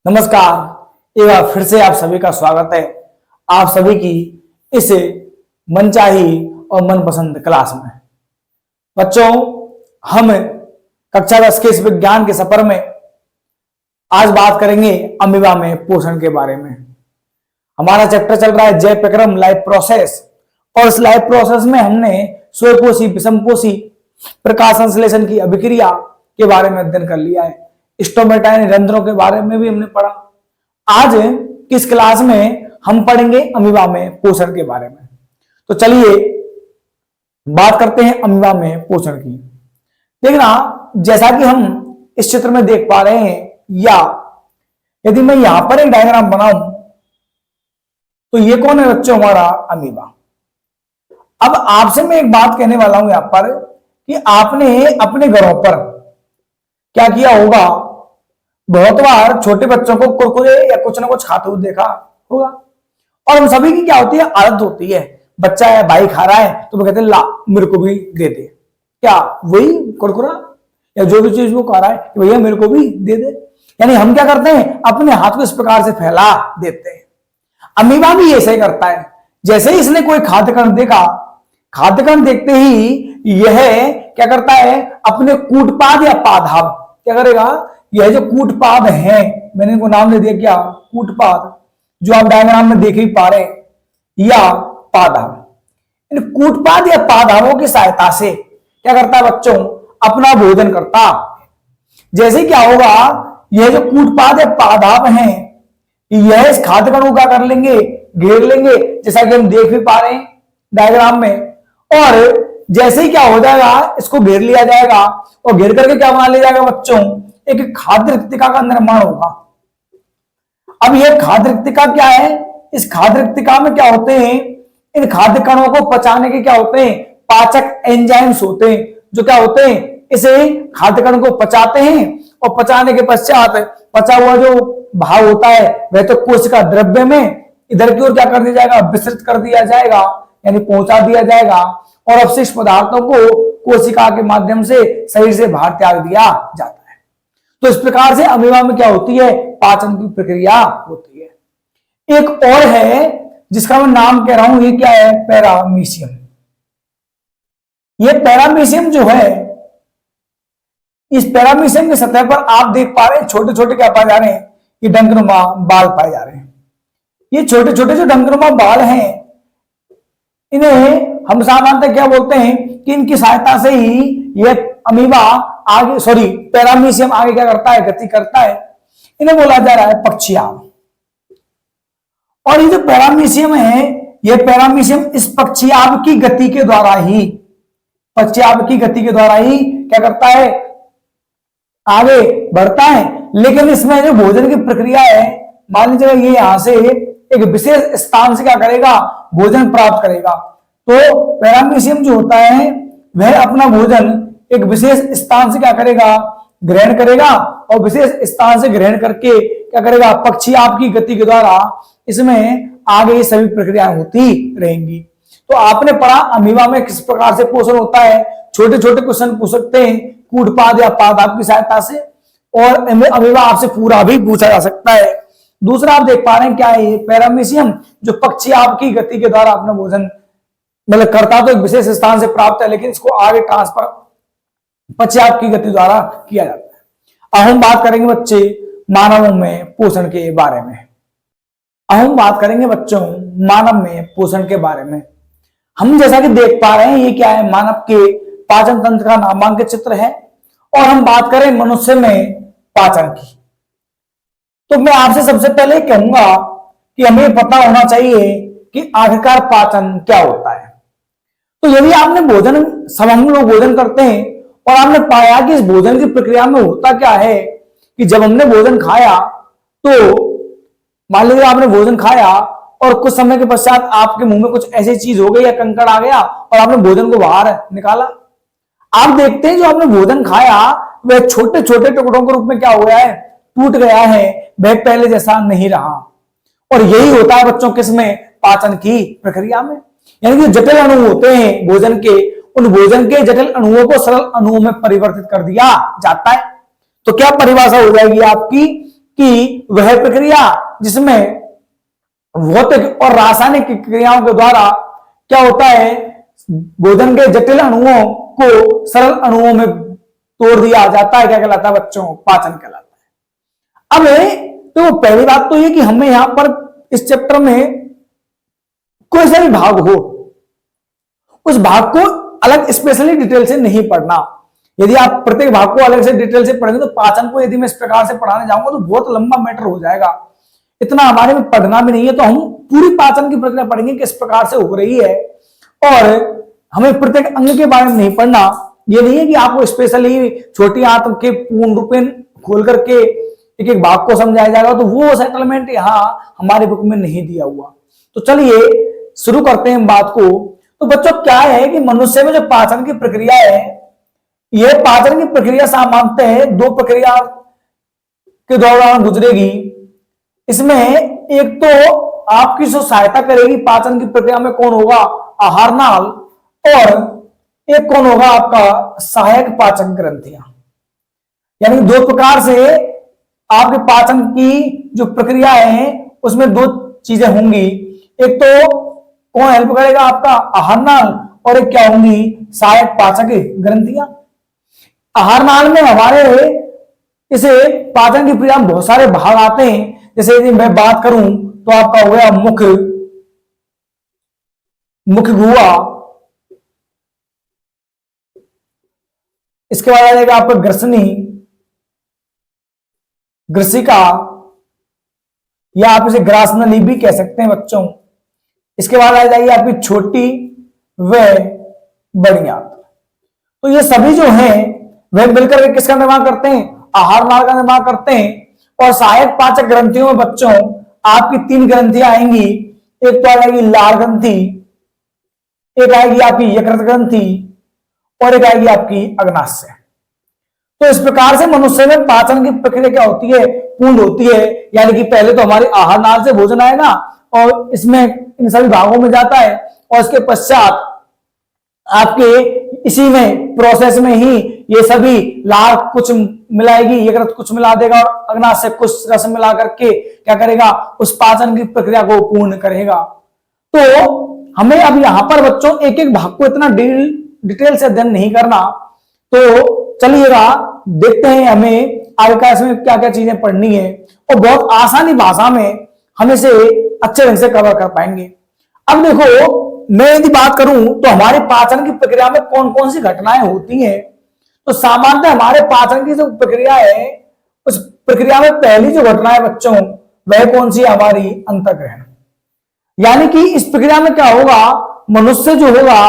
नमस्कार। एक बार फिर से आप सभी का स्वागत है आप सभी की इस मनचाही और मनपसंद क्लास में। बच्चों, हम कक्षा 10 के इस विज्ञान के सफर में आज बात करेंगे अमीबा में पोषण के बारे में। हमारा चैप्टर चल रहा है जय प्रक्रम लाइफ प्रोसेस, और इस लाइफ प्रोसेस में हमने स्वयंपोषी, विषमपोषी प्रकाश संश्लेषण की अभिक्रिया के बारे में अध्ययन कर लिया है। स्टोमेटा रंध्रों के बारे में भी हमने पढ़ा। आज किस क्लास में हम पढ़ेंगे अमीबा में पोषण के बारे में। तो चलिए बात करते हैं अमीबा में पोषण की। देखना, जैसा कि हम इस चित्र में देख पा रहे हैं, या यदि मैं यहां पर एक डायग्राम बनाऊं तो ये कौन है बच्चों? हमारा अमीबा। अब आपसे मैं एक बात कहने वाला हूं यहां पर कि आपने अपने घरों पर क्या किया होगा। बहुत बार छोटे बच्चों को कुरकुरे या कुछ ना कुछ खाते हुए देखा होगा, और हम सभी की क्या होती है, आदत होती है। बच्चा है, भाई खा रहा है तो वो कहते हैं ला मेरे को भी दे दे। क्या वही कुरकुरा या जो भी चीज वो खा रहा है भैया मेरे को भी दे दे। यानी हम क्या करते हैं, अपने हाथ को इस प्रकार से फैला देते हैं। अमीबा भी ऐसे ही करता है। जैसे ही इसने कोई खाद्य कण देखा, खाद्य कण देखते ही यह क्या करता है, अपने कूटपाद या पादहाव क्या करेगा। यह जो कूटपाद है, मैंने इनको नाम दे दिया क्या, कूटपाद, जो आप डायग्राम में देख ही पा रहे हैं, या पादहाव। इन कूटपाद या पादहावों की सहायता से क्या करता है बच्चों, अपना भोजन करता। जैसे क्या होगा, यह जो कूटपाद या पादहाव है, यह इस खाद्य कण को क्या कर लेंगे, घेर लेंगे, जैसा कि हम देख भी पा रहे हैं डायग्राम में। और जैसे ही क्या हो जाएगा, इसको घेर लिया जाएगा, और घेर करके क्या बना लिया जाएगा बच्चों, एक खाद्य रिक्तिका का निर्माण होगा। अब यह खाद्य रिक्तिका क्या है, इस खाद्य रिक्तिका में क्या होते हैं, इन खाद्य कणों को पचाने के क्या होते हैं, पाचक एंजाइम्स होते हैं, जो क्या होते हैं, इसे खाद्य कण को पचाते हैं, और पचाने के पश्चात पचा हुआ जो भाग होता है वह तो कोशिका द्रव्य में इधर की ओर क्या कर दिया जाएगा, विस्तृत कर दिया जाएगा, यानी पहुंचा दिया जाएगा, और अवशिष्ट पदार्थों को कोशिका के माध्यम से शरीर से बाहर त्याग दिया जाता है। तो इस प्रकार से अमीबा में क्या होती है, पाचन की प्रक्रिया होती है। एक और है जिसका मैं नाम कह रहा हूं, ये क्या है, पैरामीशियम। ये पैरामीशियम जो है, इस पैरामीशियम की सतह पर आप देख पा रहे हैं छोटे छोटे क्या पाए जा रहे हैं, ये डंकनुमा बाल पाए जा रहे हैं। ये छोटे छोटे जो डंकनुमा बाल हैं, इन्हें हम सामान्यतः क्या बोलते हैं कि इनकी सहायता से ही यह अमीबा आगे, सॉरी पैरामीशियम आगे क्या करता है, गति करता है। इन्हें बोला जा रहा है पक्षीआब। और ये जो पैरामीशियम है, यह पैरामीशियम इस पक्षीआब की गति के द्वारा ही, पक्षीआब की गति के द्वारा ही क्या करता है, आगे बढ़ता है। लेकिन इसमें जो भोजन की प्रक्रिया है, मान लीजिए ये यहां से एक विशेष स्थान से क्या करेगा, भोजन प्राप्त करेगा। तो पैरामीशियम जो होता है वह अपना भोजन एक विशेष स्थान से क्या करेगा, ग्रहण करेगा, और विशेष स्थान से ग्रहण करके क्या करेगा, पक्षीआब की गति के द्वारा इसमें आगे ये सभी प्रक्रियाएं होती रहेंगी। तो आपने पढ़ा अमीबा में किस प्रकार से पोषण होता है। छोटे छोटे क्वेश्चन पूछ सकते हैं कूटपाद या पादहाव की सहायता से, और अमीबा आपसे पूरा भी पूछा जा सकता है। दूसरा आप देख पा रहे हैं क्या है, पैरामीशियम जो पक्षीआब की गति के द्वारा अपना भोजन मतलब करता तो एक विशेष स्थान से प्राप्त है, लेकिन इसको आगे ट्रांसफर पक्षीआब की गति द्वारा किया जाता है। अब हम बात करेंगे बच्चे मानवों में पोषण के बारे में। अब हम बात करेंगे बच्चों मानव में पोषण के बारे में। हम जैसा कि देख पा रहे हैं, ये क्या है, मानव के पाचन तंत्र का नामांकित चित्र है, और हम बात करें मनुष्य में पाचन की। तो मैं आपसे सबसे पहले कहूंगा कि हमें पता होना चाहिए कि आखिरकार पाचन क्या होता है। तो यदि आपने भोजन, सब हम लोग भोजन करते हैं, और आपने पाया कि इस भोजन की प्रक्रिया में होता क्या है कि जब हमने भोजन खाया, तो मान लीजिए आपने भोजन खाया और कुछ समय के पश्चात आपके मुंह में कुछ ऐसी चीज हो गई या कंकड़ आ गया और आपने भोजन को बाहर निकाला। आप देखते हैं जो आपने भोजन खाया वह छोटे छोटे टुकड़ों के रूप में क्या हो गया है, टूट गया है, वह पहले जैसा नहीं रहा। और यही होता है बच्चों किसमें, पाचन की प्रक्रिया में। यानी कि जटिल अणु होते हैं भोजन के, उन भोजन के जटिल अणुओं को सरल अणुओं में परिवर्तित कर दिया जाता है। तो क्या परिभाषा हो जाएगी आपकी कि वह प्रक्रिया जिसमें भौतिक और रासायनिक क्रियाओं के द्वारा क्या होता है, भोजन के जटिल अणुओं को सरल अणुओं में तोड़ दिया जाता है, क्या कहलाता है बच्चों, पाचन कहलाता है। अब तो पहली बात तो ये कि हमें यहां पर इस चैप्टर में कोई सा भी भाग हो, उस भाग को अलग स्पेशली डिटेल से नहीं पढ़ना। यदि आप प्रत्येक भाग को अलग से डिटेल से पढ़ेंगे तो पाचन को यदि मैं इस प्रकार से पढ़ाने जाऊंगा तो बहुत लंबा मैटर हो जाएगा, इतना हमारे में पढ़ना भी नहीं है। तो हम पूरी पाचन की प्रक्रिया पढ़ेंगे किस प्रकार से हो रही है, और हमें प्रत्येक अंग के बारे में नहीं पढ़ना। ये नहीं है कि आपको स्पेशली छोटी आंत के पूर्ण रूपेण खोल करके एक एक भाग को समझाया जाएगा, तो वो सेटलमेंट यहाँ हमारे बुक में नहीं दिया हुआ। तो चलिए शुरू करते हैं बात को। तो बच्चों क्या है कि मनुष्य में जो पाचन की प्रक्रिया है, यह पाचन की प्रक्रिया सामान्यतः दो प्रक्रिया के दौरान गुजरेगी। इसमें एक तो आपकी जो सहायता करेगी पाचन की प्रक्रिया में कौन होगा, आहार नाल, और एक कौन होगा आपका सहायक पाचन ग्रंथियां। यानी दो प्रकार से आपके पाचन की जो प्रक्रिया है उसमें दो चीजें होंगी, एक तो कौन हेल्प करेगा आपका, आहार नाल, और एक क्या होंगी, सहायक पाचक ग्रंथियां। आहार नाल में हमारे इसे पाचन की प्रक्रिया में बहुत सारे भाग आते हैं। जैसे यदि मैं बात करूं तो आपका हो गया मुख्य गुहा, इसके बाद आ जाएगा आपका ग्रसनी, ग्रसिका, या आप इसे ग्रासनली भी कह सकते हैं बच्चों। इसके बाद आ जाएगी आपकी छोटी व बड़ी आंत। तो ये सभी जो हैं वह मिलकर के किसका निर्माण करते हैं, आहार नाल का निर्माण करते हैं। और सहायक पाचक ग्रंथियों में बच्चों आपकी तीन ग्रंथियां आएंगी, एक तो आ जाएगी लाल ग्रंथि, एक आएगी आपकी यकृत ग्रंथि, और एक आएगी आपकी अग्नाशय। तो इस प्रकार से मनुष्य में पाचन की प्रक्रिया क्या होती है, पूर्ण होती है। यानी कि पहले तो हमारे आहार नाल से भोजन आएगा और इसमें इन सभी भागों में जाता है, और इसके पश्चात आपके इसी में प्रोसेस में ही ये सभी लाल कुछ मिलाएगी, यकृत कुछ मिला देगा, और अग्नाशय कुछ रस मिला करके क्या करेगा, उस पाचन की प्रक्रिया को पूर्ण करेगा। तो हमें अब यहां पर बच्चों एक एक भाग को इतना डिटेल से अध्ययन नहीं करना। तो चलिएगा देखते हैं हमें आगे का इसमें क्या क्या चीजें पढ़नी है, और बहुत आसानी भाषा में हम इसे अच्छे ढंग से कवर कर पाएंगे। अब देखो, मैं यदि बात करूं तो हमारे पाचन की प्रक्रिया में कौन कौन सी घटनाएं होती हैं। तो सामान्यतः हमारे पाचन की जो प्रक्रिया है, उस प्रक्रिया में पहली जो घटना है बच्चों, वह कौन सी, हमारी अंतःग्रहण। यानी कि इस प्रक्रिया में क्या होगा, मनुष्य जो होगा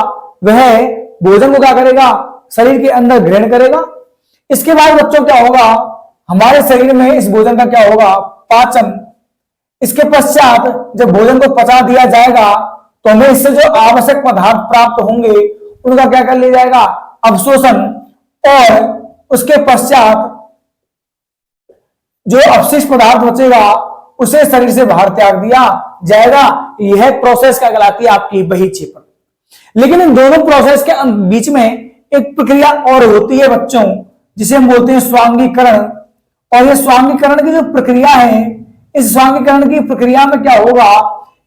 वह भोजन को क्या करेगा, शरीर के अंदर ग्रहण करेगा। इसके बाद बच्चों क्या होगा, हमारे शरीर में इस भोजन का क्या होगा, पाचन। इसके पश्चात जब भोजन को पचा दिया जाएगा तो हमें इससे जो आवश्यक पदार्थ प्राप्त होंगे उनका क्या कर लिया जाएगा, अवशोषण, और उसके पश्चात जो अवशिष्ट पदार्थ बचेगा उसे शरीर से बाहर त्याग दिया जाएगा। यह प्रोसेस क्या कहलाती है, आपकी बहिक्षेपण। लेकिन इन दोनों प्रोसेस के बीच में एक प्रक्रिया और होती है बच्चों, जिसे हम बोलते हैं स्वांगीकरण। और यह स्वांगीकरण की जो प्रक्रिया है, इस स्वांगीकरण की प्रक्रिया में क्या होगा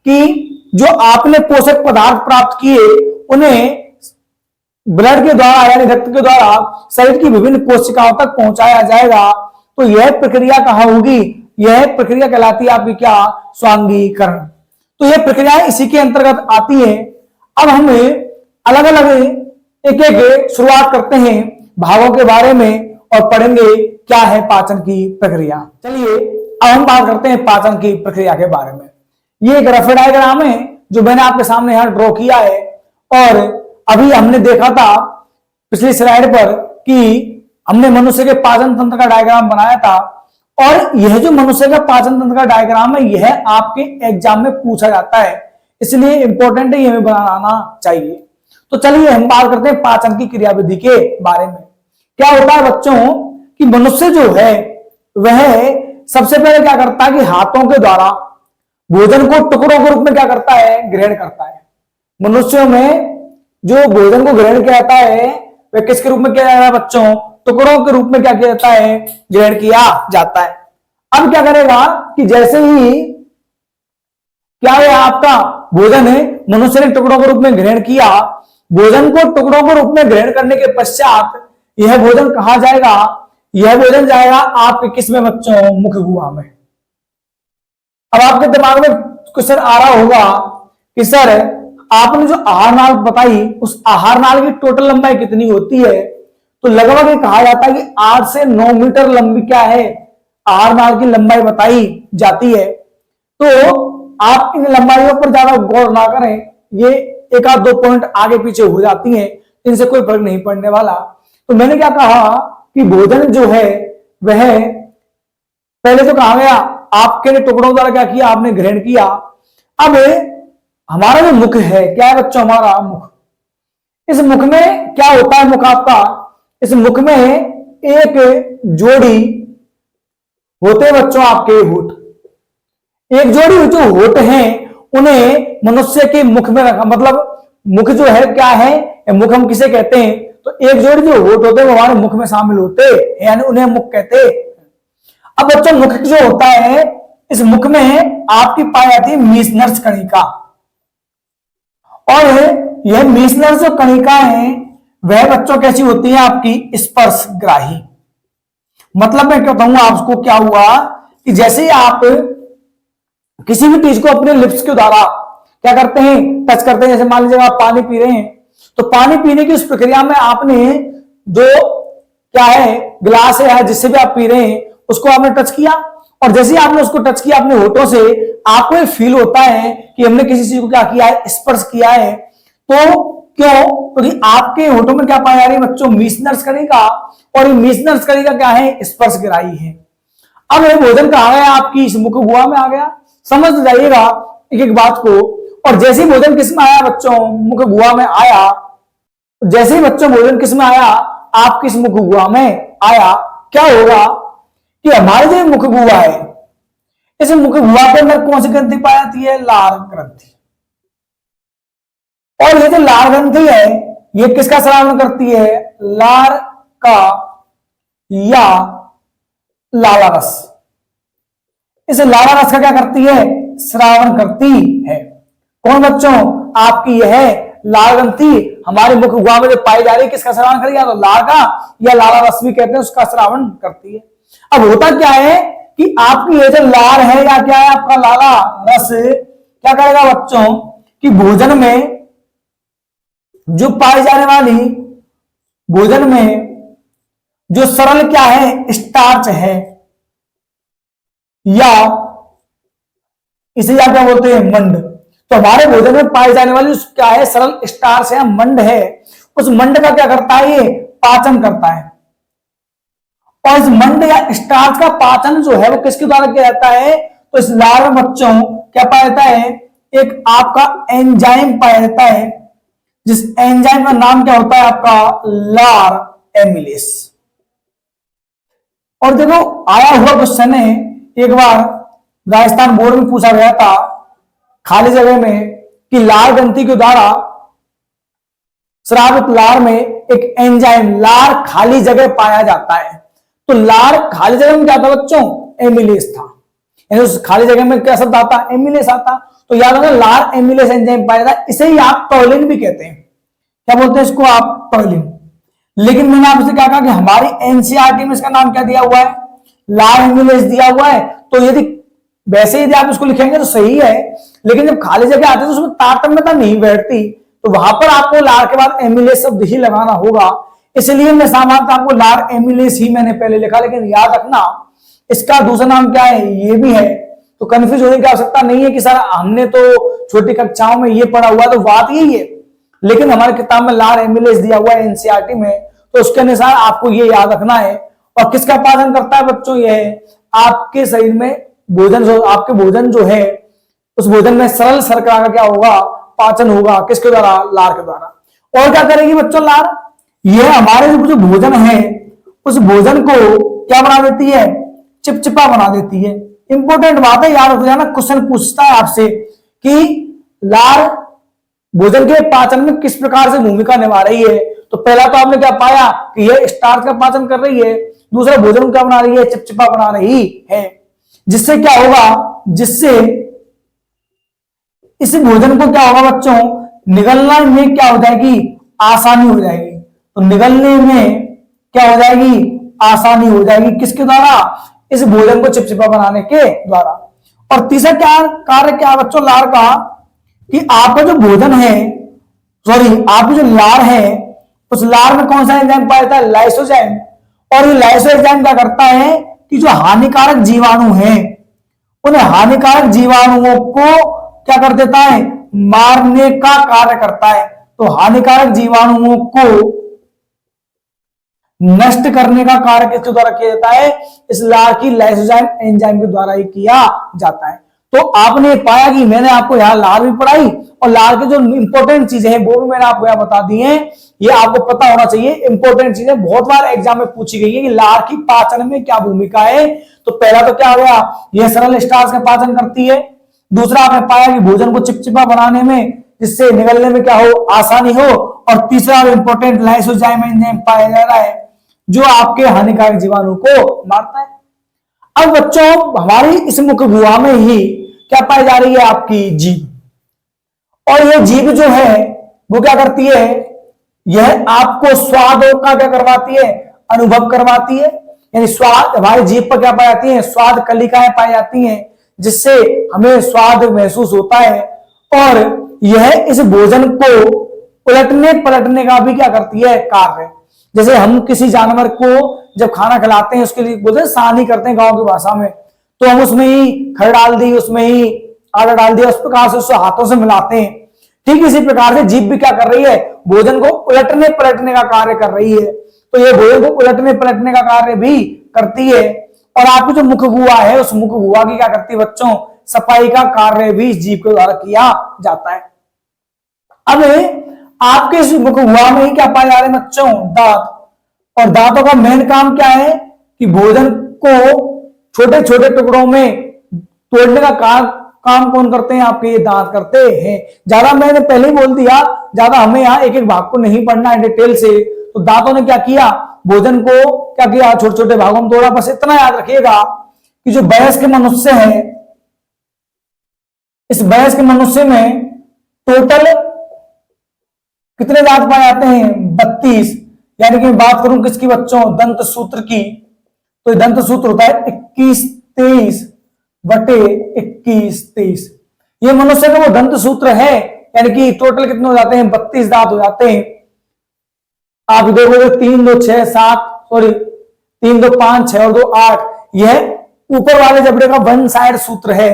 कि जो आपने पोषक पदार्थ प्राप्त किए उन्हें ब्लड के द्वारा यानी रक्त के द्वारा शरीर की विभिन्न कोशिकाओं तक पहुंचाया जाएगा। तो यह प्रक्रिया कहां होगी, यह प्रक्रिया कहलाती है आपकी क्या, स्वांगीकरण। तो यह प्रक्रिया इसी के अंतर्गत आती है। अब हम अलग अलग एक एक शुरुआत करते हैं भागों के बारे में और पढ़ेंगे क्या है पाचन की प्रक्रिया। चलिए अब हम बात करते हैं पाचन की प्रक्रिया के बारे में। ये एक रफ डायग्राम है जो मैंने आपके सामने यहां ड्रॉ किया है, और अभी हमने देखा था पिछली स्लाइड पर कि हमने मनुष्य के पाचन तंत्र का डायग्राम बनाया था। और यह जो मनुष्य का पाचन तंत्र का डायग्राम है, यह आपके एग्जाम में पूछा जाता है, इसलिए इंपॉर्टेंट है, ये हमें बनाना चाहिए। तो चलिए हम बात करते हैं पाचन की क्रियाविधि के बारे में। क्या होता है बच्चों कि मनुष्य जो है वह सबसे पहले क्या करता है कि हाथों के द्वारा भोजन को टुकड़ों के रूप में क्या करता है, ग्रहण करता है। मनुष्यों में जो भोजन को ग्रहण किया जाता है वह किसके रूप में किया जाता है बच्चों, टुकड़ों के रूप में क्या किया जाता है, ग्रहण किया जाता है। अब क्या करेगा कि जैसे ही क्या है आपका भोजन है मनुष्य ने टुकड़ों के रूप में ग्रहण किया, भोजन को टुकड़ों के रूप में ग्रहण करने के पश्चात यह भोजन कहां जाएगा, यह भोजन जाएगा आपके किस में बच्चों, मुख गुहा में। अब आपके दिमाग में क्वेश्चन आ रहा होगा कि सर आपने जो आहार नाल बताई उस आहार नाल की टोटल लंबाई कितनी होती है, तो लगभग ये कहा जाता है कि 8 से 9 मीटर लंबी क्या है आहार नाल की लंबाई बताई जाती है। तो आप इन लंबाइयों पर ज्यादा गौर ना करें, ये एक आध 2 पॉइंट आगे पीछे हो जाती हैं, इनसे कोई फर्क नहीं पड़ने वाला। तो मैंने क्या कहा कि भोजन जो है वह पहले तो कहा गया आपके ने टुकड़ों द्वारा क्या किया, आपने ग्रहण किया। अब हमारा जो मुख है क्या है बच्चों, हमारा मुख, इस मुख में क्या होता है, मुख आपका, इस मुख में एक जोड़ी होते हैं बच्चों आपके होठ, एक जोड़ी जो होठ हैं उन्हें मनुष्य के मुख में रखा, मतलब मुख जो है क्या है, मुख हम किसे कहते हैं, तो एक जोड़ी जो होठ होते हैं वो हमारे मुख में शामिल होते हैं, यानी उन्हें मुख कहते हैं। अब बच्चों मुख जो होता है, इस मुख में आपकी पाई जाती है मीसनर्स कणिका, और यह मीसनर्स जो कणिका है वह बच्चों कैसी होती है आपकी स्पर्श ग्राही। मतलब मैं क्या बताऊंगा आपको, क्या हुआ कि जैसे ही आप किसी भी चीज को अपने लिप्स के द्वारा क्या करते हैं, टच करते हैं, जैसे मान लीजिए आप पानी पी रहे हैं, तो पानी पीने की उस प्रक्रिया में आपने जो क्या है गिलास है जिससे भी आप पी रहे हैं उसको आपने टच किया, और जैसे ही आपने उसको टच किया अपने होठों से, आपको एक फील होता है कि हमने किसी चीज को क्या किया है, स्पर्श किया है। तो क्यों, क्योंकि आपके होठों में क्या पाया जा रही है बच्चों, मीसनर्स कणिका, और ये मीसनर्स कणिका क्या है, स्पर्श ग्राही है। अब ये भोजन कहा गया आपकी इस मुख गुहा में आ गया, समझ जाइएगा एक एक बात को। और जैसे ही भोजन किस में आया बच्चों, मुख गुहा में आया, जैसे ही बच्चों भोजन किस में आया, आपकी इस मुख गुहा में आया, क्या होगा कि हमारी जो मुख गुहा है, इस मुख गुहा के अंदर कौन सी ग्रंथि पाई जाती है, लार ग्रंथि। और ये जो लार ग्रंथि है ये किसका श्रावण करती है, लार का या लाला रस, इस लाला रस का क्या करती है, श्रावण करती है। कौन बच्चों, आपकी यह लाल ग्रंथि हमारे मुख गुहा में जो पाई जा रही है, किसका श्रावण करेगी, तो लार का या लाला रस भी कहते हैं, उसका श्रावण करती है। अब होता क्या है कि आपकी ये जो लार है या क्या है आपका लाला रस, क्या करेगा बच्चों कि भोजन में जो पाई जाने वाली, भोजन में जो सरल क्या है स्टार्च है, या इसे या क्या बोलते हैं मंड, तो हमारे भोजन में पाई जाने वाली क्या है, सरल स्टार्च है, मंड है, उस मंड का क्या करता है, ये पाचन करता है। और इस मंड या स्टार्च का पाचन जो है वो किसके द्वारा किया जाता है, तो इस लार में बच्चों क्या पाया जाता है, एक आपका एंजाइम पाया जाता है, जिस एंजाइम का नाम क्या होता है आपका, लार एमिलेस। और देखो आया हुआ क्वेश्चन है, एक बार राजस्थान बोर्ड में पूछा गया था खाली जगह में कि लार ग्रंथि के द्वारा स्रावित लार में एक एंजाइम लार खाली जगह पाया जाता है, तो लार खाली जगह में क्या था बच्चों, एमिलेस था, यानी उस खाली जगह में क्या शब्द आता, एमिलेस आता। तो याद रखना लार एमिलेस एंजाइम पाया जाता है, इसे ही आप टॉलिन भी कहते हैं, क्या बोलते हैं इसको आप, टॉलिन। लेकिन मैंने आपसे क्या कहा कि हमारी एनसीईआरटी में इसका नाम क्या दिया हुआ है, लार एमिलेस दिया हुआ है। तो यदि वैसे यदि आप इसको लिखेंगे तो सही है, लेकिन जब खाली जगह आती है तो उसमें तारतम्यता नहीं बैठती, तो वहां पर आपको लार के बाद एमिलेस शब्द ही लगाना होगा। इसलिए मैं सामान्यतः आपको लार एमिलेस ही मैंने पहले लिखा, लेकिन याद रखना इसका दूसरा नाम क्या है, ये भी है। तो कंफ्यूज होने की आवश्यकता नहीं है कि सर हमने तो छोटी कक्षाओं में ये पढ़ा हुआ, तो बात यही है, लेकिन हमारी किताब में लार एमिलेस दिया हुआ है एनसीईआरटी में, तो उसके अनुसार आपको ये याद रखना है। और किसका पाचन करता है बच्चों, ये है आपके शरीर में भोजन जो आपके भोजन जो है उस भोजन में सरल शर्करा का क्या होगा, पाचन होगा, किसके द्वारा, लार के द्वारा। और क्या करेगी बच्चों लार, यह हमारे जो भोजन है उस भोजन को क्या बना देती है, चिपचिपा बना देती है। इंपॉर्टेंट बात है, याद रख जाना, क्वेश्चन पूछता है आपसे कि लार भोजन के पाचन में किस प्रकार से भूमिका निभा रही है। तो पहला तो आपने क्या पाया कि यह स्टार्च का पाचन कर रही है, दूसरा भोजन क्या बना रही है, चिपचिपा बना रही है। जिससे क्या होगा, जिससे इस भोजन को क्या होगा बच्चों, निगलने में क्या हो जाएगी, आसानी हो जाएगी। तो निगलने में क्या हो जाएगी, आसानी हो जाएगी, किसके द्वारा, इस भोजन को चिपचिपा बनाने के द्वारा। और तीसरा क्या कार्य क्या बच्चों लार का, कि आपका जो भोजन है, सॉरी आपकी जो लार है, उस लार में कौन सा एंजाइम पाया जाता है, लाइसोजाइम। और ये लाइसोजाइम क्या करता है कि जो हानिकारक जीवाणु हैं, उन हानिकारक जीवाणुओं को क्या कर देता है, मारने का कार्य करता है। तो हानिकारक जीवाणुओं को नष्ट करने का कार्य किसके द्वारा किया जाता है, इस लार की लाइसोजाइम एंजाइम के द्वारा ही किया जाता है। तो आपने पाया कि मैंने आपको यहां लार भी पढ़ाई और लार की जो इंपॉर्टेंट चीजें हैं वो भी मैंने आपको यहां बता दी हैं। ये आपको पता होना चाहिए, इंपॉर्टेंट चीजें बहुत बार एग्जाम में पूछी गई है कि लार की पाचन में क्या भूमिका है। तो पहला तो क्या हो गया, यह सरल स्टार्च का पाचन करती है। दूसरा आपने पाया कि भोजन को चिपचिपा बनाने में, जिससे निगलने में क्या हो, आसानी हो। और तीसरा इंपॉर्टेंट लाइसोजाइम एंजाइम पाया जा रहा है जो आपके हानिकारक जीवाणु को मारता है। अब बच्चों हमारी इस मुख गुहा में ही क्या पाई जा रही है, आपकी जीभ। और ये जीभ जो है वो क्या करती है, यह आपको स्वाद का क्या करवाती है, अनुभव करवाती है। यानी स्वाद, हमारी जीभ पर क्या पाई जाती है, स्वाद कलिकाएं पाई जाती हैं, जिससे हमें स्वाद महसूस होता है। और यह इस भोजन को उलटने पलटने का भी क्या करती है, कार्य। जैसे हम किसी जानवर को जब खाना खिलाते हैं, उसके लिए बोलते हैं सानी करते हैं गांव की भाषा में, तो हम उसमें ही खड़ डाल दी, उसमें ही आटा डाल दिया, उस प्रकार से उससे हाथों से मिलाते हैं। ठीक इसी प्रकार से जीभ भी क्या कर रही है, भोजन को उलटने पलटने का कार्य कर रही है। तो ये भोजन को उलटने पलटने का कार्य भी करती है। और आपकी जो मुख गुहा है, उस मुख गुहा की क्या करती है बच्चों, सफाई का कार्य भी जीभ के द्वारा किया जाता है। अब आपके इस मुख गुहा में ही क्या पाए जा रहे हैं बच्चों, दांत। और दांतों का मेन काम क्या है कि भोजन को छोटे छोटे टुकड़ों में तोड़ने का काम कौन करते हैं, आपके ये दांत करते हैं। ज्यादा मैंने पहले ही बोल दिया, ज्यादा हमें यहाँ एक एक भाग को नहीं पढ़ना है डिटेल से। तो दांतों ने क्या किया, भोजन को क्या किया, छोटे छोटे भागों में तोड़ा। बस इतना याद रखिएगा कि जो वयस्क मनुष्य है, इस वयस्क मनुष्य में टोटल कितने दांत पाए जाते हैं, 32। यानी कि मैं बात करूं किसकी बच्चों, दंत सूत्र की, तो दंत सूत्र होता है 21-23 बटे 21-23। ये मनुष्य का वो दंत सूत्र है। यानी कि टोटल कितने हो जाते हैं, 32 दांत हो जाते हैं। आप देखोगे 3 2 6 7, सॉरी 3 2 5 6 और 2 8, यह ऊपर वाले जबड़े का वन साइड सूत्र है।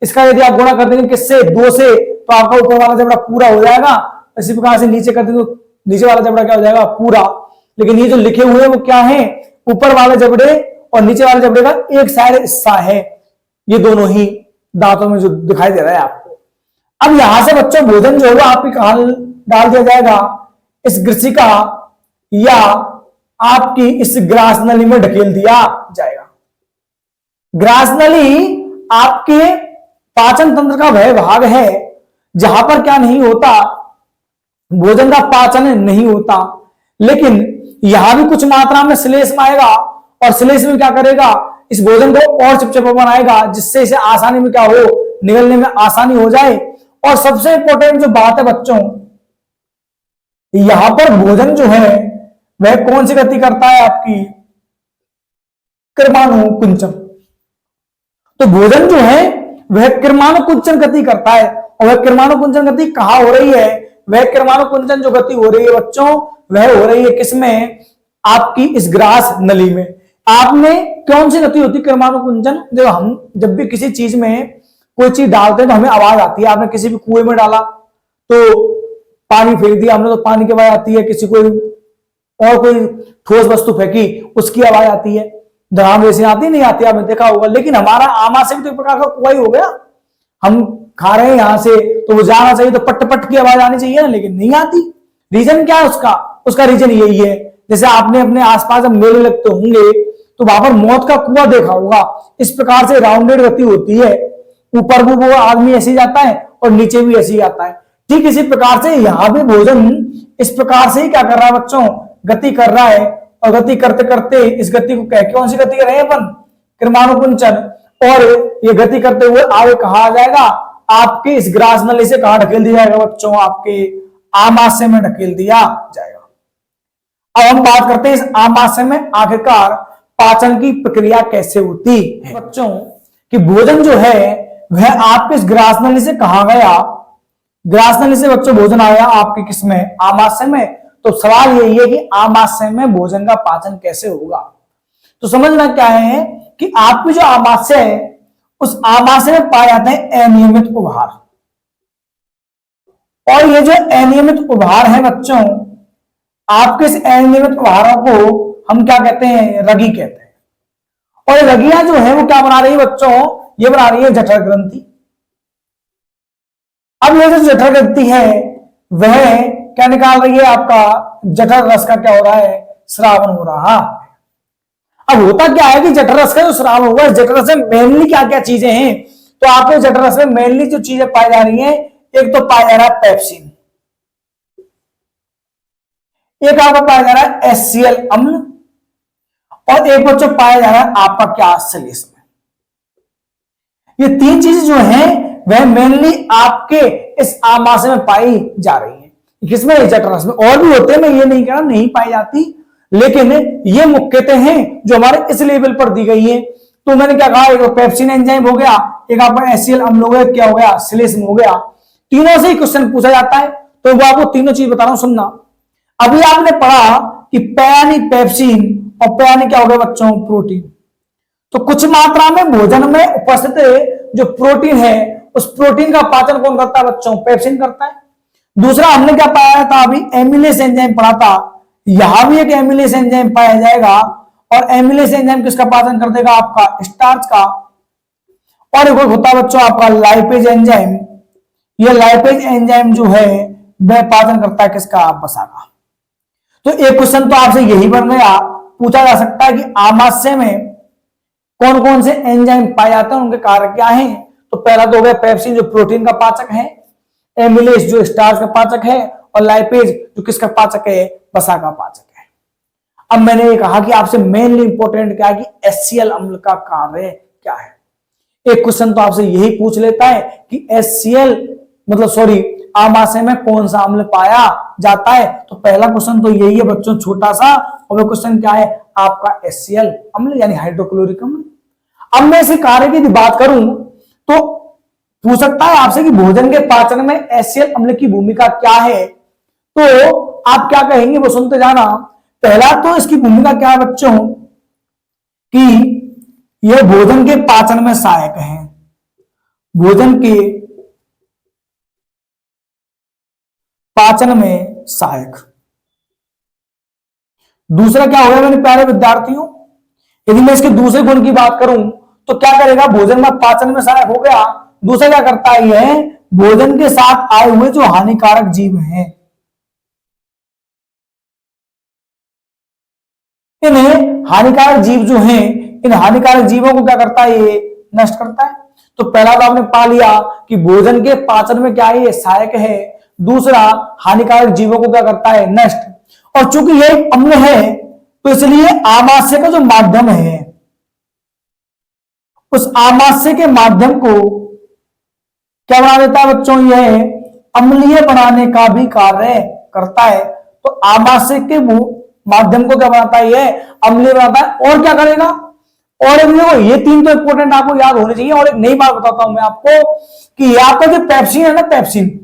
इसका यदि आप गुणा कर देंगे किससे, 2 से, तो आपका ऊपर वाला जबड़ा पूरा हो जाएगा। इसी प्रकार से नीचे कर देंगे तो नीचे वाला जबड़ा क्या हो जाएगा, पूरा। लेकिन ये जो लिखे हुए हैं वो क्या है, ऊपर वाले जबड़े और नीचे वाले जबड़े का एक साइड हिस्सा है। ये दोनों ही दांतों में जो दिखाई दे रहा है आपको। अब यहां से बच्चों भोजन जो होगा आपकी कहां डाल दिया जाएगा, इस ग्रसिका या आपकी इस ग्रास नली में ढकेल दिया जाएगा। ग्रास नली आपके पाचन तंत्र का वह भाग है जहां पर क्या नहीं होता, भोजन का पाचन नहीं होता। लेकिन यहां भी कुछ मात्रा में श्लेष्म आएगा और श्लेष्म क्या करेगा, इस भोजन को और चिपचिपा बनाएगा, जिससे इसे आसानी में क्या हो, निगलने में आसानी हो जाए। और सबसे इंपॉर्टेंट जो बात है बच्चों, यहां पर भोजन जो है वह कौन सी गति करता है, आपकी कृमानुकुंचन। तो भोजन जो है वह कृमानुकुंचन गति करता है। और वह कृमानुकुंचन गति कहां हो रही है, वह कृमानुकुंचन जो गति हो रही है बच्चों, वह हो रही है किसमें, आपकी इस ग्रास नली में। आपने कौन सी गति होती है कृमानुकुंचन, जब भी किसी चीज में कोई चीज डालते हैं तो हमें आवाज आती है। आपने किसी भी कुएं में डाला तो पानी फेंक दिया हमने तो पानी की आवाज आती है, किसी कोई ठोस वस्तु फेंकी उसकी आवाज आती है। धड़ाम जैसी आती नहीं आती, आपने देखा होगा। लेकिन हमारा आमा से भी तो एक प्रकार का कुआं ही हो गया। हम खा रहे हैं यहां से तो वो जाना चाहिए तो पट पट की आवाज आनी चाहिए ना, लेकिन नहीं आती। रीजन क्या है उसका रीजन यही है। जैसे आपने अपने आसपास जब मेले लगते होंगे तो वहां पर मौत का कुआं देखा होगा। इस प्रकार से राउंडेड गति होती है, ऊपर भी वो आदमी ऐसे जाता है और नीचे भी ऐसे ही आता है। ठीक इसी प्रकार से यहां भी भोजन इस प्रकार से ही क्या कर रहा है बच्चों, गति कर रहा है। और गति करते करते इस गति को कौन सी गति कर रहे हैं अपन, कृमानुकुंचन। और ये गति करते हुए आगे कहा आ जाएगा, आपके इस ग्रास नली से कहां ढकेल दिया जाएगा बच्चों, आपके आमाशय में ढकेल दिया जाएगा। अब हम बात करते हैं इस आमाशय में आखिरकार पाचन की प्रक्रिया कैसे होती है बच्चों, कि भोजन जो है वह आपके इस ग्रास नली से कहा गया, ग्रास नली से बच्चों भोजन आया आपके किसमें, आमाशय में। तो सवाल यही है कि आमाशय में भोजन का पाचन कैसे होगा। तो समझना क्या है कि आपकी जो आमाशय है उस आमाशय में पाए जाते हैं अनियमित उभार, और ये जो अनियमित उभार है बच्चों, आपके इस अनियमित उभारों को हम क्या कहते हैं, रगी कहते हैं। और रगियां जो है वो क्या बना रही है बच्चों, ये बना रही है जठर ग्रंथि। अब ये जो जठर ग्रंथि है वह क्या निकाल रही है, आपका जठर रस का क्या हो रहा है, स्रावन हो रहा है। अब होता क्या है कि जठर रस का जो स्राव होगा, जठर रस में मेनली क्या क्या चीजें हैं, तो आपके जठर रस में मेनली जो चीजें पाई जा रही हैं, एक तो पाया जा रहा है पेप्सिन, एक आपका पाया जा रहा है HCl अम्ल, और एक बच्चों पाया जा रहा है आपका क्या, सलीस में। ये तीन चीजें जो हैं वह मेनली आपके इस आमाशय में पाई जा रही है। किसमें, जठर रस में। और भी होते हैं, मैं ये नहीं कह रहा नहीं पाई जाती, लेकिन ये मुख्यतः हैं जो हमारे इस लेवल पर दी गई है। तो मैंने क्या कहा, एक पेप्सिन एंजाइम हो गया, एक आपका HCl अम्ल हो गया, क्या हो गया, श्लेष्म हो गया। तीनों से ही क्वेश्चन पूछा जाता है, तो वो आपको तीनों चीज बता रहा हूं, सुनना। अभी आपने पढ़ा कि पैनी पेप्सिन और पैनी क्या हो गया बच्चों, प्रोटीन। तो कुछ मात्रा में भोजन में उपस्थित जो प्रोटीन है उस प्रोटीन का पाचन कौन करता है बच्चों, पेप्सिन करता है। दूसरा हमने क्या पाया था, अभी एमिलेस एंजाइम पढ़ा था, यहां भी एक एमिलेस एंजाइम पाया जाएगा, और एमिलेस एंजाइम किसका पाचन कर देगा, आपका स्टार्च का। और एक होता है बच्चों आपका लाइपेज एंजाइम, ये लाइपेज एंजाइम जो है वह पाचन करता है किसका, वसा का। तो एक क्वेश्चन तो आपसे यही बन गया, पूछा जा सकता है कि आमाशय में कौन कौन से एंजाइम पाए जाते हैं, उनके कार्य क्या हैं। तो पहला तो हो गया पेप्सिन जो प्रोटीन का पाचक है, एमिलेस जो स्टार्च का पाचक है, और लाइपेज जो किसका पाचक है, वसा का पाचक है। अब मैंने ये कहा कि आपसे मेनली इंपॉर्टेंट क्या है कि HCl अम्ल का कार्य क्या है। एक क्वेश्चन तो आपसे यही पूछ लेता है कि HCl मतलब सॉरी आमाशय में कौन सा अम्ल पाया जाता है। तो पहला क्वेश्चन तो यही है बच्चों, छोटा सा, और वो क्वेश्चन क्या है आपका HCl अम्ल यानी हाइड्रोक्लोरिक अम्ल। अब मैं इसे कार्य की बात करूं तो पूछ सकता है आपसे कि भोजन के पाचन में HCl अम्ल की भूमिका क्या है, तो आप क्या कहेंगे वो सुनते जाना। पहला तो इसकी भूमिका क्या है बच्चों कि यह भोजन के पाचन में सहायक है, भोजन के पाचन में सहायक। दूसरा क्या होगा मेरे प्यारे विद्यार्थियों, यदि मैं इसके दूसरे गुण की बात करूं तो क्या करेगा, भोजन में पाचन में सहायक हो गया। दूसरा क्या करता है, यह भोजन के साथ आए हुए जो हानिकारक जीव हैं इन हानिकारक जीव जो हैं, इन हानिकारक जीवों को क्या करता है, ये नष्ट करता है। तो पहला तो आपने पा लिया कि भोजन के पाचन में क्या है, ये सहायक है। दूसरा हानिकारक जीवों को क्या करता है, नष्ट। और चूंकि ये अम्ल है तो इसलिए आमाशय का जो माध्यम है उस आमाशय के माध्यम को क्या बना देता है बच्चों, यह अम्लीय बनाने का भी कार्य करता है। तो आमाशय के माध्यम को क्या बनाता है, यह अम्लीय बनाता है। और क्या करेगा, और ये तीन तो इंपॉर्टेंट आपको याद होने चाहिए। और एक नई बात बताता हूं मैं आपको कि आपका जो पेप्सिन है ना, पेप्सिन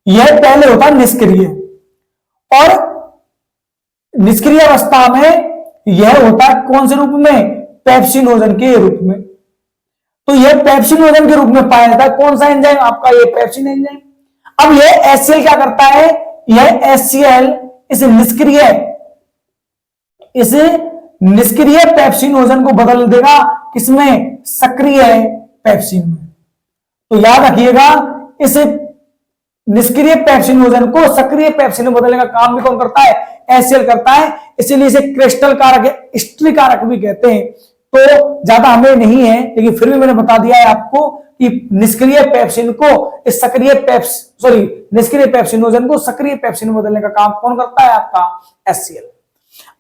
यह पहले होता है निष्क्रिय, और निष्क्रिय अवस्था में यह होता है कौन से रूप में, पेप्सिनोजन के रूप में। तो यह पेप्सिनोजन के रूप में पाया जाता है। कौन सा एंजाइम, आपका ये पेप्सिन एंजाइम। अब यह HCl क्या करता है, यह HCl इस निष्क्रिय पेप्सिनोजन को बदल देगा किसमें, सक्रिय पेप्सिन में। तो याद रखिएगा, इस निष्क्रिय पेप्सिनोजन को सक्रिय पेप्सिन में बदलने का काम भी कौन करता है, HCl करता है। इसीलिए इसे क्रिस्टल कारक, स्ट्री कारक भी कहते हैं। तो ज्यादा हमें नहीं है, लेकिन फिर भी मैंने बता दिया है आपको कि निष्क्रिय पेप्सिन को इस सक्रिय निष्क्रिय पेप्सिनोजन को सक्रिय पेप्सिन में बदलने का काम कौन करता है, आपका HCl।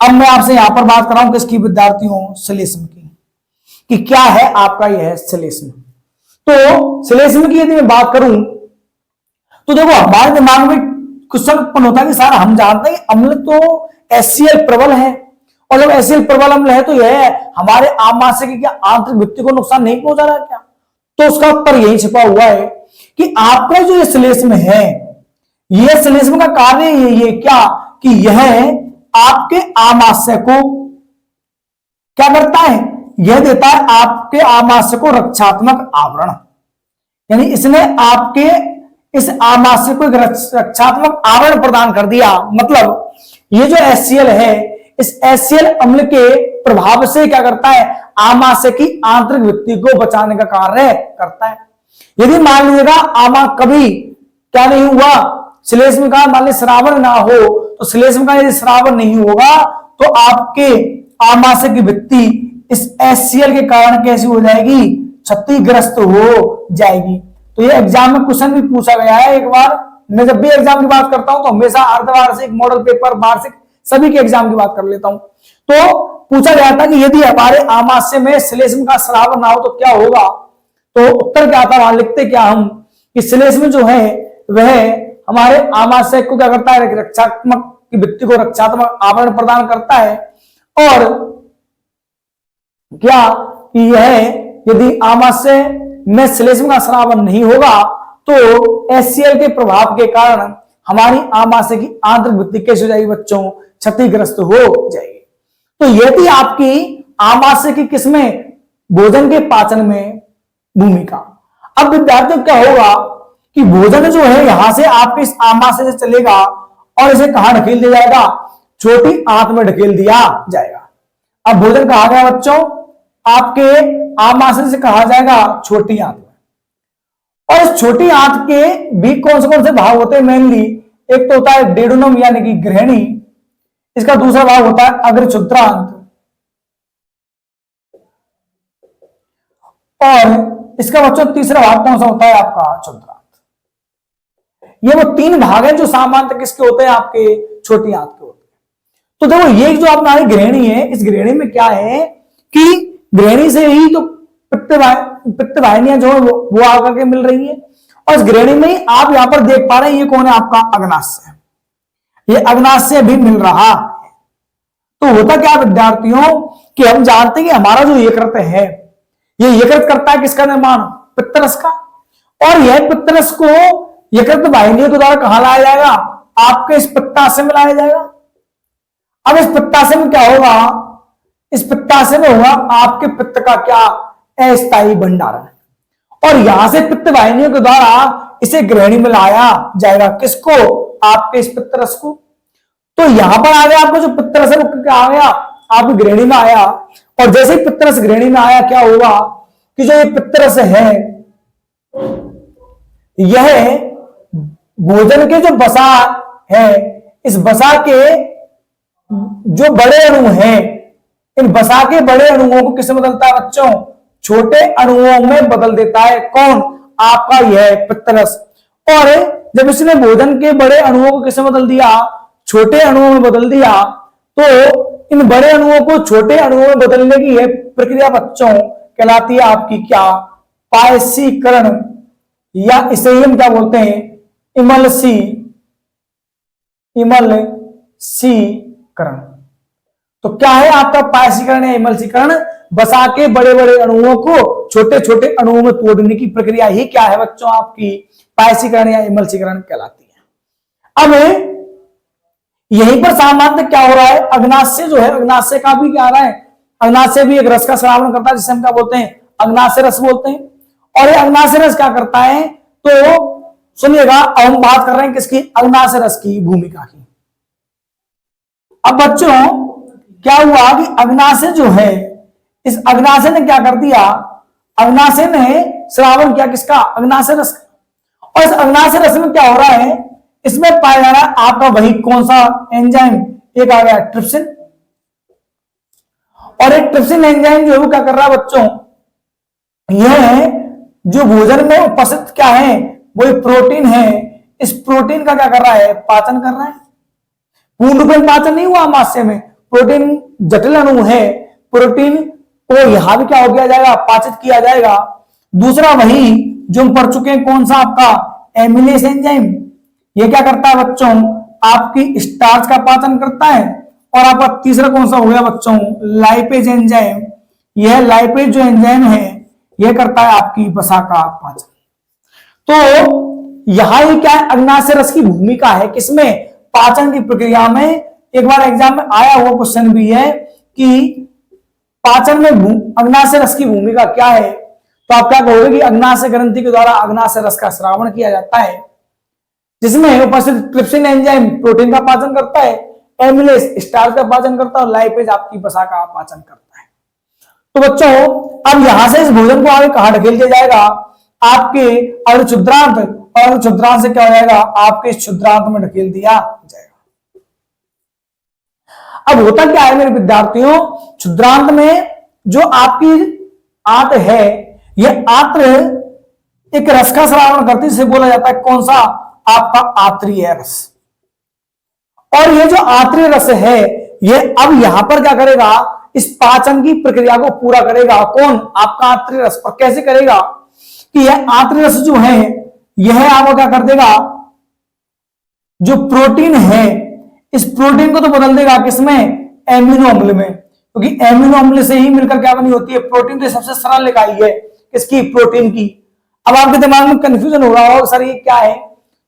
अब मैं आपसे यहां पर बात कर रहा हूं किसकी विद्यार्थियों, श्लेष्म की। कि क्या है आपका यह श्लेष्म। तो श्लेष्म की यदि मैं बात करूं तो देखो हमारे दिमाग में क्वेश्चन उत्पन्न होता है कि सर हम जानते हैं अम्ल तो HCl प्रबल है, और जब HCl प्रबल अम्ल है तो यह हमारे आमाशय की क्या आंतरिक भित्ति को नुकसान नहीं पहुंचा रहा क्या? तो उसका उत्तर यही छिपा हुआ है कि आपका जो ये श्लेष्म है, यह श्लेष्म का कार्य ये क्या कि यह आपके आमाशय को क्या करता है, यह देता है आपके आमाशय को रक्षात्मक आवरण, यानी इसने आपके इस आमाशय को एक रक्षात्मक आवरण प्रदान कर दिया। मतलब ये जो HCl है, इस HCl अम्ल के प्रभाव से क्या करता है, आमाशय की आंतरिक भित्ति को बचाने का कार्य करता है। यदि मान लीजिएगा आमा कभी क्या नहीं हुआ, श्लेष्म का मान लीजिए श्रावण ना हो, तो श्लेष्म का यदि श्रावण नहीं होगा तो आपके आमाशय की भित्ति इस HCl के कारण कैसी हो जाएगी, क्षतिग्रस्त हो जाएगी। तो ये एग्जाम में क्वेश्चन भी पूछा गया है। एक बार मैं जब भी एग्जाम की बात करता हूं तो हमेशा अर्धवार्षिक, मॉडल पेपर, वार्षिक सभी के एग्जाम की बात कर लेता हूं। तो पूछा गया था कि यदि हमारे आमाशय में श्लेष्म का स्राव ना हो तो क्या होगा, तो उत्तर क्या था, वहां लिखते क्या हम कि श्लेष्म जो है वह हमारे आमाशय को क्या करता है, रक्षात्मक की भित्ति को रक्षात्मक आवरण प्रदान करता है। और क्या कि यह यदि आमाशय में श्लेष्म का स्रावन नहीं होगा तो HCl के प्रभाव के कारण हमारी आमाशय की आंतरिक भित्ति कैसे हो जाएगी बच्चों, क्षतिग्रस्त हो जाएगी। तो यह थी आपकी आमाशय की किसमें, भोजन के पाचन में भूमिका। अब विद्यार्थियों क्या होगा कि भोजन जो है यहां से आपके इस आमाशय से चलेगा और इसे कहां ढकेल दिया जाएगा, छोटी आंत में ढकेल दिया जाएगा। अब भोजन कहा गया बच्चों, आपके आमाशय से कहा जाएगा छोटी आंत में। और इस छोटी आंत के भी कौन से भाग होते हैं मेनली, एक तो होता है डेडुनम यानी कि ग्रहणी, इसका दूसरा भाग होता है अग्रक्षुद्रांत, और इसका बच्चों तीसरा भाग कौन सा होता है आपका क्षुद्रांत। ये वो तीन भाग हैं जो सामान्यतः किसके होते हैं, आपके छोटी आंत के होते हैं। तो देखो ये जो हमारी ग्रहणी है, इस ग्रहणी में क्या है कि ग्रहणी से ही तो पित्त वाहिनियां जो है वो आकर के मिल रही है, और इस ग्रहणी में ही आप यहां पर देख पा रहे हैं ये कौन है, आपका अग्नाशय। ये अग्नाशय भी मिल रहा है। तो होता क्या विद्यार्थियों कि हम जानते हैं कि हमारा जो यकृत है, ये यकृत करता है किसका निर्माण, पित्तरस का, और यह पित्तरस को यकृत वाहिनियों के द्वारा कहां लाया जाएगा, आपके इस पित्ताशय में लाया जाएगा। अब इस पित्ताशय में क्या होगा, इस पित्ताशय में होगा आपके पित्त का क्या, अस्थायी भंडारण, और यहां से पित्त वाहिनियों के द्वारा इसे ग्रहणी में लाया जाएगा, किसको, आपके इस पित्तरस को। तो यहां पर आ गया आपको जो पित्तरस है वो क्या आ गया, आपकी ग्रहणी में आया, और जैसे ही पित्तरस ग्रहणी में आया क्या होगा कि जो ये पित्तरस है यह भोजन के जो बसा है, इस बसा के जो बड़े अणु हैं, इन बसा के बड़े अणुओं को किसमें बदलता है बच्चों, छोटे अणुओं में बदल देता है। कौन, आपका यह पित्तरस। और जब इसने भोजन के बड़े अणुओं को किसमें बदल दिया, छोटे अणुओं में बदल दिया, तो इन बड़े अणुओं को छोटे अणुओं में बदलने की यह प्रक्रिया बच्चों कहलाती है आपकी क्या, पायसीकरण, या इसे ही हम क्या बोलते हैं, इमल्सीकरण। तो क्या है आपका पायसीकरण या इमल्सीकरण, बसा के बड़े बड़े अणुओं को छोटे छोटे अणुओं में तोड़ने की प्रक्रिया ही क्या है बच्चों, आपकी पायसीकरण या इमल्सीकरण कहलाती है। अब यहीं पर सामान्य क्या हो रहा है, अग्नाशय जो है, अग्नाशय का भी क्या आ रहा है, अग्नाशय भी एक रस का स्रावन करता है जिसे हम क्या बोलते हैं, अग्नाशय रस बोलते हैं। और ये अग्नाशय रस क्या करता है, तो सुनिएगा अब हम बात कर रहे हैं किसकी, अग्नाशय रस की भूमिका की। अब बच्चों क्या हुआ कि अग्नाशय जो है, इस अग्नाशय ने क्या कर दिया, अग्नाशय ने श्रावण किया किसका, अग्नाशय रस का। और इस अग्नाशय रस में क्या हो रहा है, इसमें पाया जा रहा है आपका वही कौन सा एंजाइम, एक आ गया ट्रिप्सिन, और एक ट्रिप्सिन एंजाइम जो है वो क्या कर रहा है बच्चों, यह जो भोजन में उपस्थित क्या है, वो प्रोटीन है, इस प्रोटीन का क्या कर रहा है, पाचन कर रहा है। पूर्ण रूपेण पाचन नहीं हुआ आमाशय में, प्रोटीन जटिल अणु है, प्रोटीन तो यहां भी क्या हो गया जाएगा, पाचित किया जाएगा। दूसरा वही जो हम पढ़ चुके हैं, कौन सा आपका एमिलेस एंजाइम, ये क्या करता है बच्चों, आपकी स्टार्च का पाचन करता है। और आपका तीसरा कौन सा हो गया बच्चों, लाइपेज एंजाइम, यह लाइपेज जो एंजाइम है यह करता है आपकी वसा का पाचन। तो यहां ये क्या है, अग्नाशय रस की भूमिका है किसमें, पाचन की प्रक्रिया में। एक बार एग्जाम में आया हुआ क्वेश्चन भी है कि पाचन में अग्नाशय रस की भूमिका क्या है, तो आप क्या कहोगे कि अग्नाशय ग्रंथि के द्वारा अग्नाशय रस का श्रावण किया जाता है, जिसमें उपस्थित ट्रिप्सिन एंजाइम प्रोटीन का पाचन करता है, एमिलेस स्टार्च का पाचन करता है और लाइपेज आपकी वसा का पाचन करता है। तो बच्चों अब यहां से इस भोजन को आगे कहां ढकेल दिया जाएगा, आपके अर्धक्षुद्रांत, और अर्धक्षुद्रांत से क्या हो जाएगा, आपके क्षुद्रांत में ढकेल दिया जाएगा। अब होता क्या है मेरे विद्यार्थियों, क्षुद्रांत में जो आपकी आंत है, यह आंत्र एक रस का श्रावण करती है, जिसे बोला जाता है कौन सा, आपका आंत्रीय रस। और ये जो आंतरिक रस है, ये अब यहां पर क्या करेगा, इस पाचन की प्रक्रिया को पूरा करेगा, कौन, आपका आंतरिक रस। और कैसे करेगा कि यह आंतरिक रस जो है, यह आपको क्या कर देगा, जो प्रोटीन है, इस प्रोटीन को तो बदल देगा किसमें, एमिनो अम्ल में, क्योंकि एमिनो अम्ल से ही मिलकर क्या बनी होती है, प्रोटीन। तो सबसे सरल लिखाई है किसकी, प्रोटीन की। अब आपके दिमाग में कंफ्यूजन हो रहा होगा सर ये क्या है,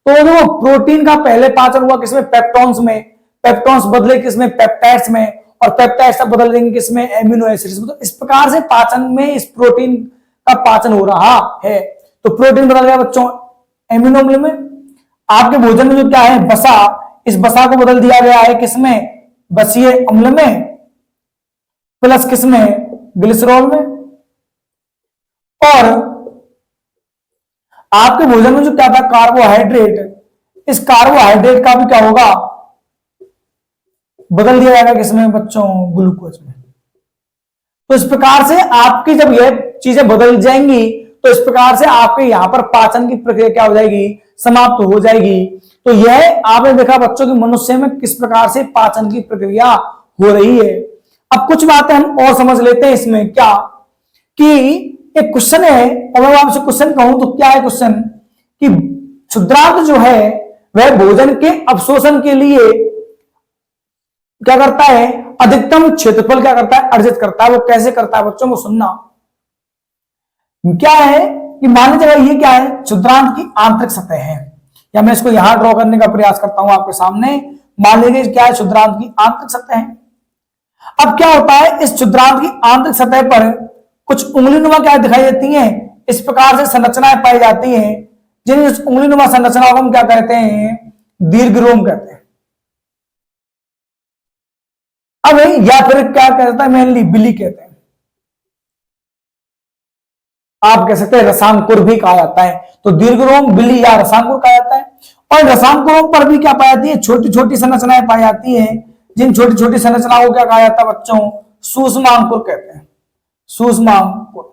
तो जो प्रोटीन का पहले पाचन हुआ किसमें, पेप्टॉन्स में, पेप्टॉन्स बदले किसमें, पेप्टाइड्स में, और पेप्टाइड्स अब बदल देंगे किसमें, एमिनो एसिड्स में। तो इस प्रकार से पाचन में इस प्रोटीन का पाचन हो रहा है। तो प्रोटीन बदल गया बच्चों एमिनो अम्ल में। आपके भोजन में जो क्या है, वसा, इस वसा को बदल दिया गया है किसमें, वसीय अम्ल में, प्लस किसमें, ग्लिसरॉल में। और आपके भोजन में जो क्या था, कार्बोहाइड्रेट, इस कार्बोहाइड्रेट का भी क्या होगा, बदल दिया जाएगा किसमें बच्चों, ग्लूकोज में। तो इस प्रकार से आपकी जब यह चीजें बदल जाएंगी, तो इस प्रकार से आपके यहां पर पाचन की प्रक्रिया क्या हो जाएगी, समाप्त हो जाएगी। तो यह आपने देखा बच्चों की मनुष्य में किस प्रकार से पाचन की प्रक्रिया हो रही है। अब कुछ बातें हम और समझ लेते हैं इसमें, क्या कि एक क्वेश्चन है, और मैं आपसे क्वेश्चन कहूं तो क्या है क्वेश्चन, कि क्षुद्रांत जो है वह भोजन के अवशोषण के लिए क्या करता है, अधिकतम क्षेत्रफल क्या करता है, अर्जित करता है। वो कैसे करता है बच्चों, वो सुनना। क्या है कि मान लीजिए ये क्या है, क्षुद्रांत की आंतरिक सतह है, या मैं इसको यहां ड्रॉ करने का प्रयास करता हूं आपके सामने। मान लीजिए क्या है, क्षुद्रांत की आंतरिक सतह है। अब क्या होता है, इस क्षुद्रांत की आंतरिक सतह पर कुछ उंगलीनुमा क्या दिखाई देती हैं, इस प्रकार से संरचनाएं पाई जाती हैं, जिन उंगलीनुमा संरचनाओं को हम क्या कहते हैं, दीर्घरोम कहते हैं। अब या फिर क्या कहता है, मेनली बिली कहते हैं, आप कह सकते हैं रसांकुर भी कहा जाता है। तो दीर्घरोम, बिली या रसांकुर कहा जाता है। और रसांकुरों पर भी क्या पाई जाती है, छोटी छोटी संरचनाएं पाई जाती हैं, जिन छोटी छोटी संरचनाओं को क्या कहा जाता है बच्चों, सूक्ष्मांकुर कहते हैं। सूक्ष्मांकुर,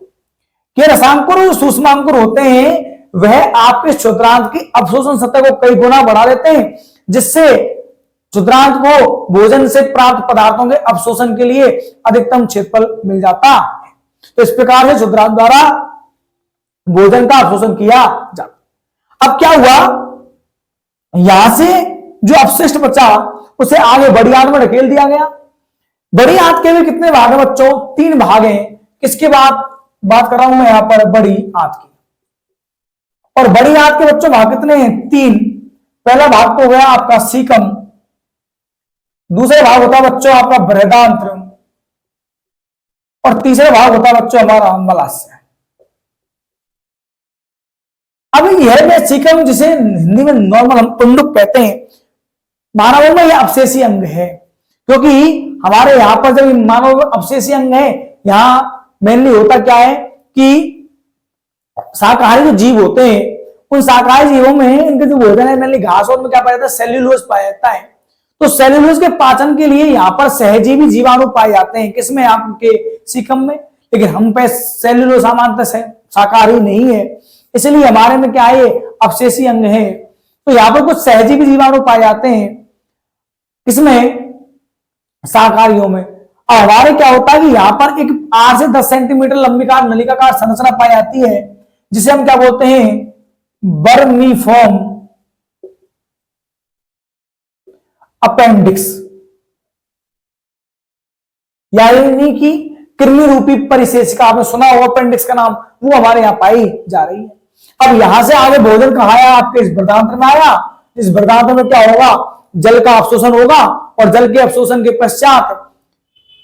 ये रसांकुर सूक्ष्मांकुर होते हैं, वह आपके क्षुद्रांत की अवशोषण सतह को कई गुना बढ़ा देते हैं, जिससे क्षुद्रांत को भोजन से प्राप्त पदार्थों के अवशोषण के लिए अधिकतम क्षेत्रफल मिल जाता है। तो इस प्रकार से क्षुद्रांत द्वारा भोजन का अवशोषण किया जाता। अब क्या हुआ, यहां से जो अपशिष्ट बचा उसे आगे बड़ी आंत में ढकेल दिया गया। बड़ी आंत के भी कितने भाग हैं बच्चों, 3 भाग हैं। किसके बात कर रहा हूं मैं यहां पर, बड़ी आंत की। और बड़ी आंत के बच्चों भाग कितने हैं, 3। पहला भाग तो हो गया आपका सीकम, दूसरा भाग होता है बच्चों आपका बृहदांत्र, और तीसरा भाग होता है बच्चों हमारा मलाशय। अब यह में सीकम, जिसे हिंदी में नॉर्मल हम टुंडुक कहते हैं, मानवों में यह अवशेषी अंग है, क्योंकि हमारे यहां पर जब मानव अवशेषी अंग है, यहां मेनली होता क्या है कि शाकाहारी जो जीव होते हैं, उन शाकाहारी जीवों में इनके जो भोजन है मेनली घास और में क्या पाया जाता है, सेल्यूलोज पाया जाता है। तो सेल्यूलोज के पाचन के लिए यहाँ पर सहजीवी जीवाणु पाए जाते हैं, किसमें, आपके सीकम में। लेकिन हम पे सेल्यूलोज सामान्यतः शाकाहारी नहीं है, इसलिए हमारे में क्या है, अवशेषी अंग है। तो यहाँ पर कुछ सहजीवी जीवाणु पाए जाते हैं, किसमें, शाकाहारियों में। अब हमारे क्या होता है कि यहां पर एक 8 से 10 सेंटीमीटर लंबीकार नलिकाकार संरचना पाई जाती है, जिसे हम क्या बोलते हैं, बर्मीफॉर्म अपेंडिक्स, यानी कि कृमि रूपी परिशेषिका। आपने सुना होगा अपेंडिक्स का नाम, वो हमारे यहां पाई जा रही है। अब यहां से आगे भोजन कहाँ आया, आपके इस बृहदान्त्र में आया। इस बृहदान्त्र में क्या होगा, जल का अवशोषण होगा, और जल के अवशोषण के पश्चात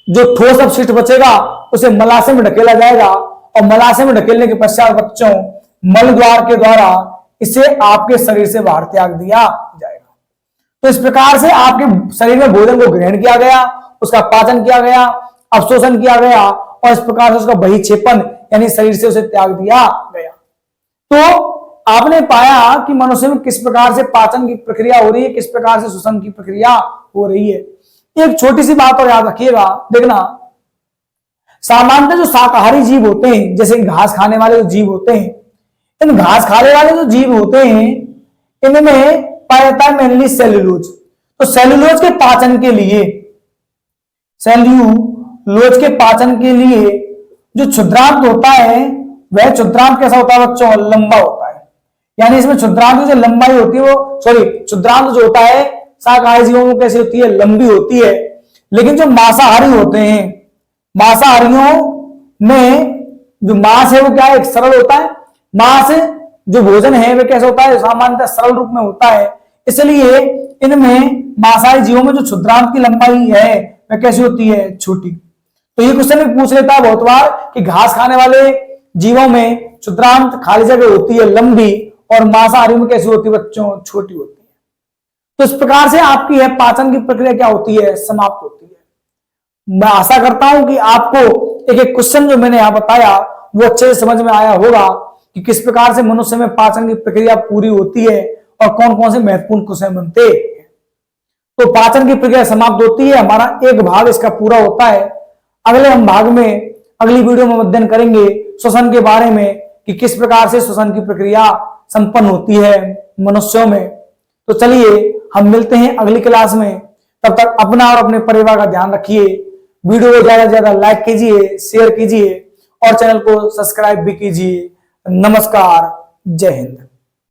जो ठोस अपशिष्ट बचेगा उसे मलाशय में ढकेला जाएगा, और मलाशय में ढकेलने के पश्चात बच्चों मल द्वार के द्वारा इसे आपके शरीर से बाहर त्याग दिया जाएगा। तो इस प्रकार से आपके शरीर में भोजन को ग्रहण किया गया, उसका पाचन किया गया, अवशोषण किया गया, और इस प्रकार से उसका बहिक्षेपण यानी शरीर से उसे त्याग दिया गया। तो आपने पाया कि मनुष्य में किस प्रकार से पाचन की प्रक्रिया हो रही है, किस प्रकार से श्वसन की प्रक्रिया हो रही है। एक छोटी सी बात और याद रखिएगा, देखना, सामान्यतः जो शाकाहारी जीव होते हैं, जैसे घास खाने वाले जो जीव होते हैं, इन घास खाने वाले जो जीव होते हैं इनमें पाया जाता है मेनली सेल्यूलोज। तो सेल्यूलोज के पाचन के लिए, सेल्यूलोज के पाचन के लिए जो क्षुद्रांत होता है, वह क्षुद्रांत कैसा होता है बच्चों, लंबा होता है। यानी इसमें क्षुद्रांत जो लंबाई होती है वो, सॉरी, क्षुद्रांत जो होता है शाकाहारी जीवों में कैसी होती है, लंबी होती है। लेकिन जो मांसाहारी होते हैं, मांसाहारियों में जो मांस है वो क्या है, सरल होता है। मांस जो भोजन है वह कैसा होता है, सामान्यतः सरल रूप में होता है। इसलिए इनमें मांसाहारी जीवों में जो क्षुद्रांत की लंबाई है वह कैसी होती है, छोटी। तो ये क्वेश्चन भी पूछ लेता है बहुत बार कि घास खाने वाले जीवों में क्षुद्रांत खाली जगह होती है लंबी, और मांसाहारी में कैसी होती है बच्चों, छोटी होती है। तो इस प्रकार से आपकी है पाचन की प्रक्रिया क्या होती है, समाप्त होती है। मैं आशा करता हूं कि आपको एक एक क्वेश्चन जो मैंने यहां बताया वो अच्छे से समझ में आया होगा कि किस प्रकार से मनुष्य में पाचन की प्रक्रिया पूरी होती है और कौन कौन से महत्वपूर्ण क्वेश्चन बनते हैं। तो पाचन की प्रक्रिया समाप्त होती है, हमारा एक भाग इसका पूरा होता है। अगले हम भाग में, अगली वीडियो में अध्ययन करेंगे श्वसन के बारे में कि किस प्रकार से श्वसन की प्रक्रिया संपन्न होती है मनुष्यों में। तो चलिए हम मिलते हैं अगली क्लास में, तब तक अपना और अपने परिवार का ध्यान रखिए। वीडियो को ज्यादा से ज्यादा लाइक कीजिए, शेयर कीजिए और चैनल को सब्सक्राइब भी कीजिए। नमस्कार, जय हिंद।